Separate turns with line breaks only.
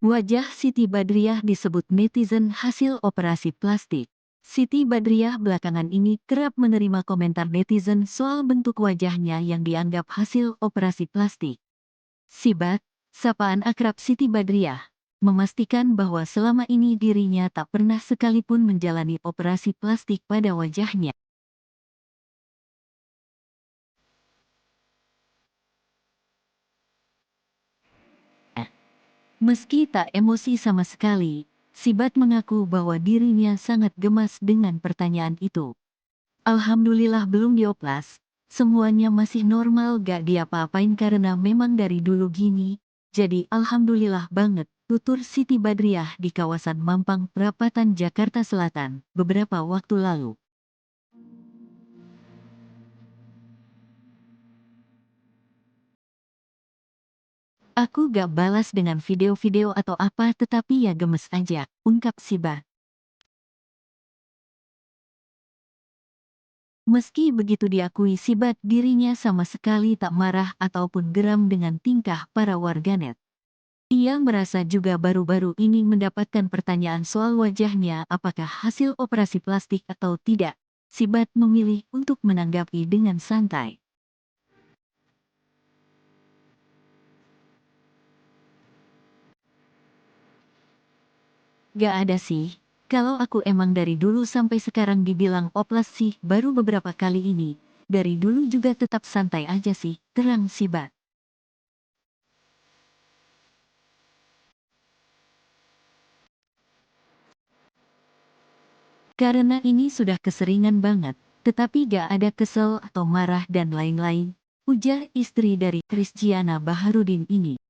Wajah Siti Badriah disebut netizen hasil operasi plastik. Siti Badriah belakangan ini kerap menerima komentar netizen soal bentuk wajahnya yang dianggap hasil operasi plastik. Sibat, sapaan akrab Siti Badriah, memastikan bahwa selama ini dirinya tak pernah sekalipun menjalani operasi plastik pada wajahnya. Meski tak emosi sama sekali, Sibat mengaku bahwa dirinya sangat gemas dengan pertanyaan itu. Alhamdulillah belum dioplas, semuanya masih normal gak diapa-apain karena memang dari dulu gini, jadi alhamdulillah banget, tutur Siti Badriah di kawasan Mampang, Perapatan, Jakarta Selatan, beberapa waktu lalu. Aku gak balas dengan video-video atau apa tetapi ya gemes aja, ungkap Sibat. Meski begitu diakui Sibat dirinya sama sekali tak marah ataupun geram dengan tingkah para warganet. Ia merasa juga baru-baru ini mendapatkan pertanyaan soal wajahnya apakah hasil operasi plastik atau tidak. Sibat memilih untuk menanggapi dengan santai. Gak ada sih. Kalau aku emang dari dulu sampai sekarang dibilang oplas sih baru beberapa kali ini. Dari dulu juga tetap santai aja sih, terang Sibat. Karena ini sudah keseringan banget, tetapi gak ada kesel atau marah dan lain-lain, ujar istri dari Christiana Baharudin ini.